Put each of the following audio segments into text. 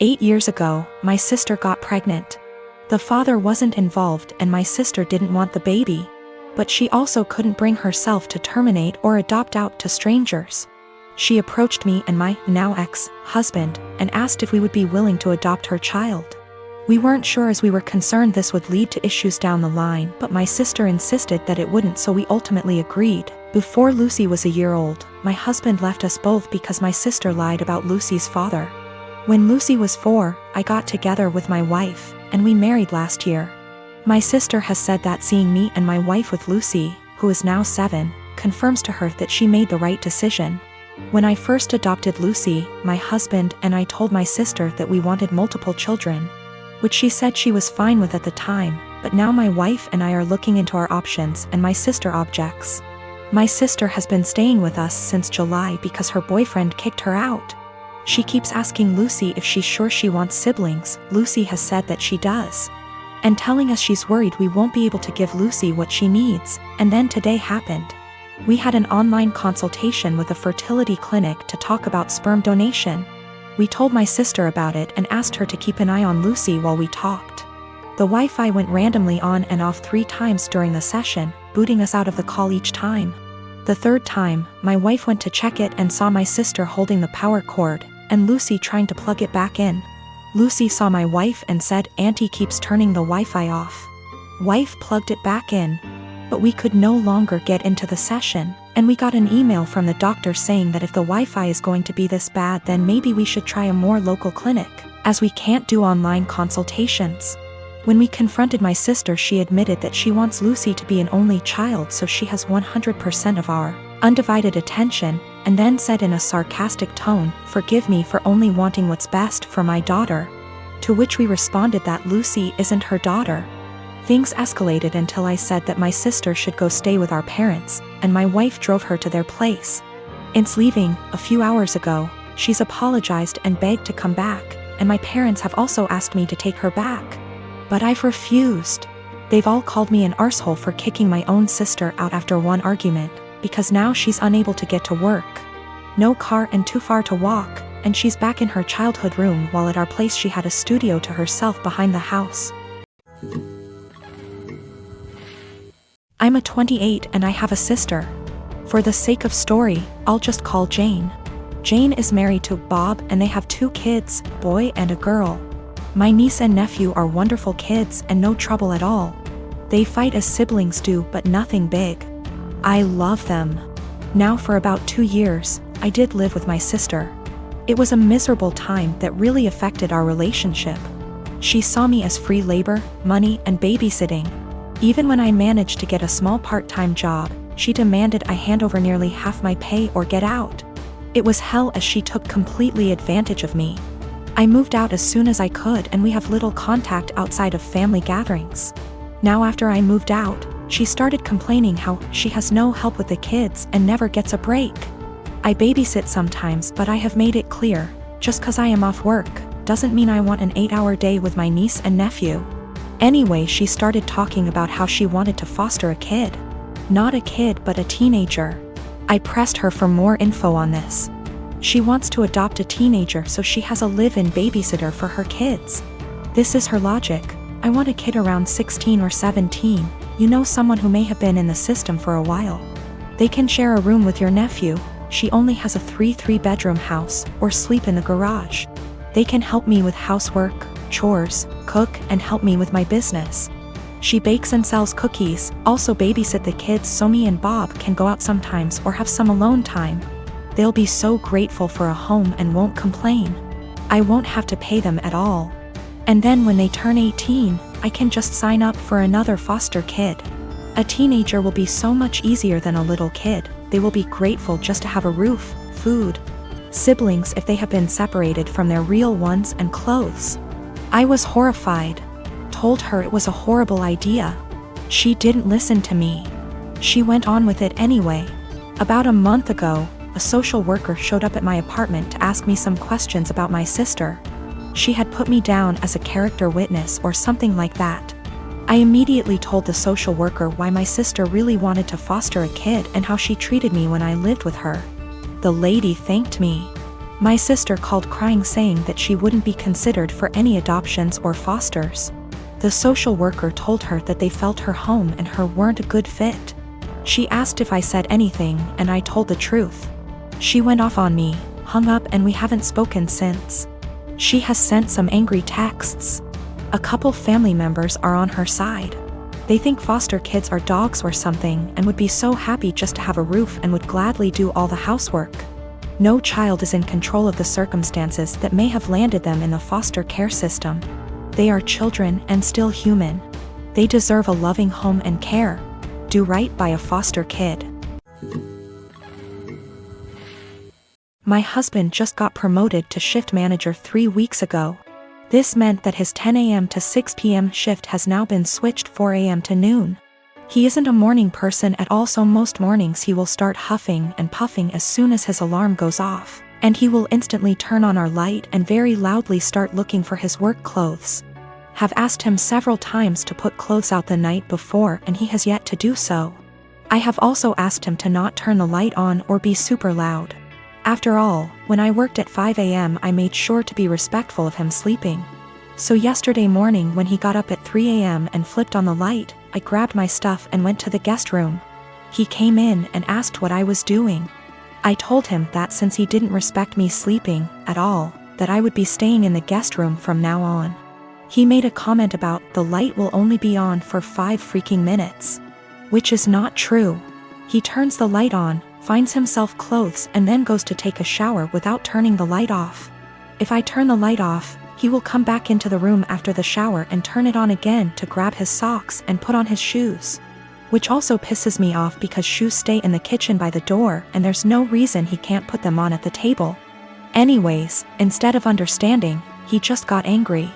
8 years ago, my sister got pregnant. The father wasn't involved and my sister didn't want the baby. But she also couldn't bring herself to terminate or adopt out to strangers. She approached me and my now ex-husband and asked if we would be willing to adopt her child. We weren't sure as we were concerned this would lead to issues down the line, but my sister insisted that it wouldn't, so we ultimately agreed. Before Lucy was a year old, my husband left us both because my sister lied about Lucy's father. When Lucy was 4, I got together with my wife, and we married last year. My sister has said that seeing me and my wife with Lucy, who is now 7, confirms to her that she made the right decision. When I first adopted Lucy, my husband and I told my sister that we wanted multiple children, which she said she was fine with at the time, but now my wife and I are looking into our options and my sister objects. My sister has been staying with us since July because her boyfriend kicked her out. She keeps asking Lucy if she's sure she wants siblings. Lucy has said that she does, and telling us she's worried we won't be able to give Lucy what she needs. And then today happened. We had an online consultation with a fertility clinic to talk about sperm donation. We told my sister about it and asked her to keep an eye on Lucy while we talked. The Wi-Fi went randomly on and off 3 times during the session, booting us out of the call each time. The 3rd time, my wife went to check it and saw my sister holding the power cord, and Lucy trying to plug it back in. Lucy saw my wife and said, "Auntie keeps turning the Wi-Fi off." Wife plugged it back in. But we could no longer get into the session, and we got an email from the doctor saying that if the Wi-Fi is going to be this bad, then maybe we should try a more local clinic, as we can't do online consultations. When we confronted my sister, she admitted that she wants Lucy to be an only child so she has 100% of our undivided attention, and then said in a sarcastic tone, "Forgive me for only wanting what's best for my daughter." To which we responded that Lucy isn't her daughter. Things escalated until I said that my sister should go stay with our parents, and my wife drove her to their place. Since leaving, a few hours ago, she's apologized and begged to come back, and my parents have also asked me to take her back. But I've refused. They've all called me an arsehole for kicking my own sister out after one argument, because now she's unable to get to work. No car and too far to walk, and she's back in her childhood room while at our place she had a studio to herself behind the house. I'm a 28 and I have a sister. For the sake of story, I'll just call Jane. Jane is married to Bob and they have 2 kids, boy and a girl. My niece and nephew are wonderful kids and no trouble at all. They fight as siblings do, but nothing big. I love them. Now for about 2 years, I did live with my sister. It was a miserable time that really affected our relationship. She saw me as free labor, money, and babysitting. Even when I managed to get a small part-time job, she demanded I hand over nearly half my pay or get out. It was hell as she took completely advantage of me. I moved out as soon as I could and we have little contact outside of family gatherings. Now after I moved out, she started complaining how she has no help with the kids and never gets a break. I babysit sometimes, but I have made it clear, just 'cause I am off work, doesn't mean I want an 8-hour day with my niece and nephew. Anyway, she started talking about how she wanted to foster a kid. Not a kid, but a teenager. I pressed her for more info on this. She wants to adopt a teenager so she has a live-in babysitter for her kids. This is her logic. I want a kid around 16 or 17, you know, someone who may have been in the system for a while. They can share a room with your nephew. She only has a 3-bedroom house, or sleep in the garage. They can help me with housework, chores, cook, and help me with my business. She bakes and sells cookies, also babysit the kids so me and Bob can go out sometimes or have some alone time. They'll be so grateful for a home and won't complain. I won't have to pay them at all. And then when they turn 18, I can just sign up for another foster kid. A teenager will be so much easier than a little kid. They will be grateful just to have a roof, food, siblings if they have been separated from their real ones, and clothes. I was horrified. Told her it was a horrible idea. She didn't listen to me. She went on with it anyway. About a month ago, a social worker showed up at my apartment to ask me some questions about my sister. She had put me down as a character witness or something like that. I immediately told the social worker why my sister really wanted to foster a kid and how she treated me when I lived with her. The lady thanked me. My sister called crying saying that she wouldn't be considered for any adoptions or fosters. The social worker told her that they felt her home and her weren't a good fit. She asked if I said anything and I told the truth. She went off on me, hung up, and we haven't spoken since. She has sent some angry texts. A couple family members are on her side. They think foster kids are dogs or something and would be so happy just to have a roof and would gladly do all the housework. No child is in control of the circumstances that may have landed them in the foster care system. They are children and still human. They deserve a loving home and care. Do right by a foster kid. My husband just got promoted to shift manager 3 weeks ago. This meant that his 10 a.m. to 6 p.m. shift has now been switched 4 a.m. to noon. He isn't a morning person at all, so most mornings he will start huffing and puffing as soon as his alarm goes off, and he will instantly turn on our light and very loudly start looking for his work clothes. Have asked him several times to put clothes out the night before and he has yet to do so. I have also asked him to not turn the light on or be super loud. After all, when I worked at 5 a.m. I made sure to be respectful of him sleeping. So yesterday morning when he got up at 3 a.m. and flipped on the light, I grabbed my stuff and went to the guest room. He came in and asked what I was doing. I told him that since he didn't respect me sleeping at all, that I would be staying in the guest room from now on. He made a comment about the light will only be on for 5 freaking minutes. Which is not true. He turns the light on, finds himself clothes, and then goes to take a shower without turning the light off. If I turn the light off, he will come back into the room after the shower and turn it on again to grab his socks and put on his shoes. Which also pisses me off because shoes stay in the kitchen by the door and there's no reason he can't put them on at the table. Anyways, instead of understanding, he just got angry.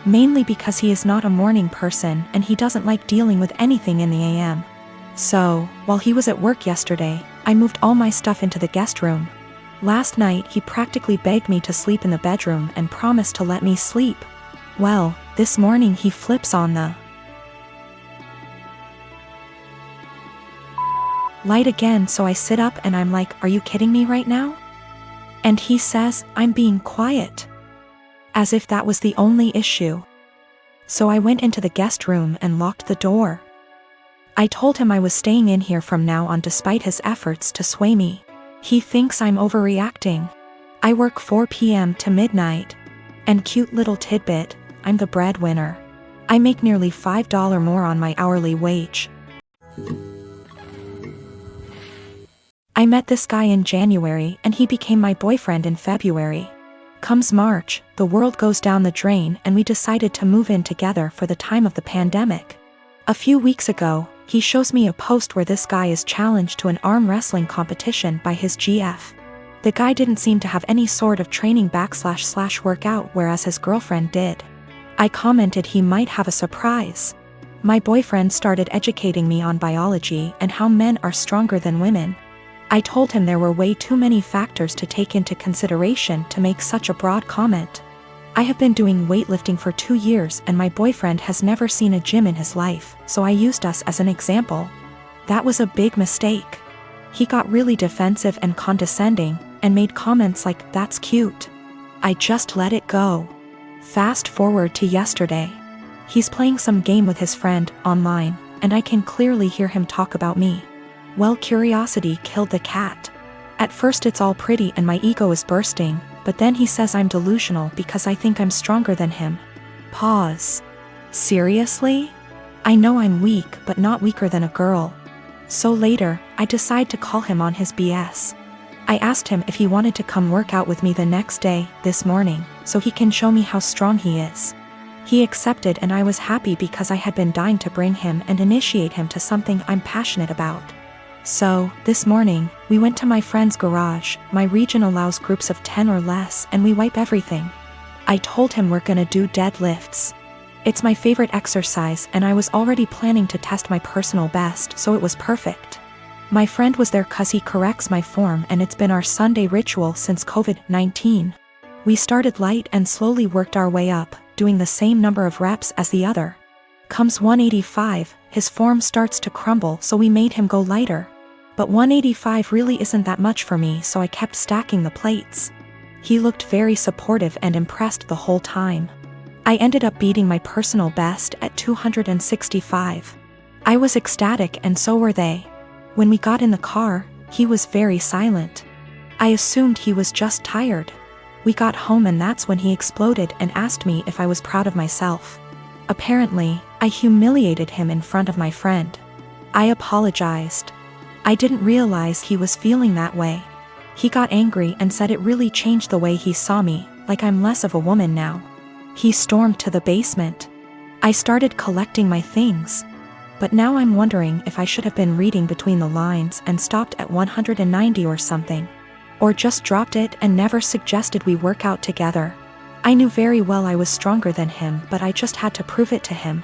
Mainly because he is not a morning person and he doesn't like dealing with anything in the AM. So, while he was at work yesterday, I moved all my stuff into the guest room. Last night he practically begged me to sleep in the bedroom and promised to let me sleep. Well, this morning he flips on the light again, so I sit up and I'm like, are you kidding me right now? And he says, I'm being quiet. As if that was the only issue. So I went into the guest room and locked the door. I told him I was staying in here from now on despite his efforts to sway me. He thinks I'm overreacting. I work 4 p.m. to midnight. And cute little tidbit, I'm the breadwinner. I make nearly $5 more on my hourly wage. I met this guy in January and he became my boyfriend in February. Comes March, the world goes down the drain and we decided to move in together for the time of the pandemic. A few weeks ago, he shows me a post where this guy is challenged to an arm wrestling competition by his GF. The guy didn't seem to have any sort of training / workout, whereas his girlfriend did. I commented he might have a surprise. My boyfriend started educating me on biology and how men are stronger than women. I told him there were way too many factors to take into consideration to make such a broad comment. I have been doing weightlifting for 2 years and my boyfriend has never seen a gym in his life, so I used us as an example. That was a big mistake. He got really defensive and condescending, and made comments like, that's cute. I just let it go. Fast forward to yesterday. He's playing some game with his friend, online, and I can clearly hear him talk about me. Well, curiosity killed the cat. At first it's all pretty and my ego is bursting, but then he says I'm delusional because I think I'm stronger than him. Pause. Seriously? I know I'm weak, but not weaker than a girl. So later, I decide to call him on his BS. I asked him if he wanted to come work out with me the next day, this morning, so he can show me how strong he is. He accepted and I was happy because I had been dying to bring him and initiate him to something I'm passionate about. So, this morning, we went to my friend's garage. My region allows groups of 10 or less and we wipe everything. I told him we're gonna do deadlifts. It's my favorite exercise and I was already planning to test my personal best, so it was perfect. My friend was there cause he corrects my form and it's been our Sunday ritual since COVID-19. We started light and slowly worked our way up, doing the same number of reps as the other. Comes 185, his form starts to crumble, so we made him go lighter. But 185 really isn't that much for me, so I kept stacking the plates. He looked very supportive and impressed the whole time. I ended up beating my personal best at 265. I was ecstatic and so were they. When we got in the car, he was very silent. I assumed he was just tired. We got home and that's when he exploded and asked me if I was proud of myself. Apparently, I humiliated him in front of my friend. I apologized. I didn't realize he was feeling that way. He got angry and said it really changed the way he saw me, like I'm less of a woman now. He stormed to the basement. I started collecting my things. But now I'm wondering if I should have been reading between the lines and stopped at 190 or something. Or just dropped it and never suggested we work out together. I knew very well I was stronger than him, but I just had to prove it to him.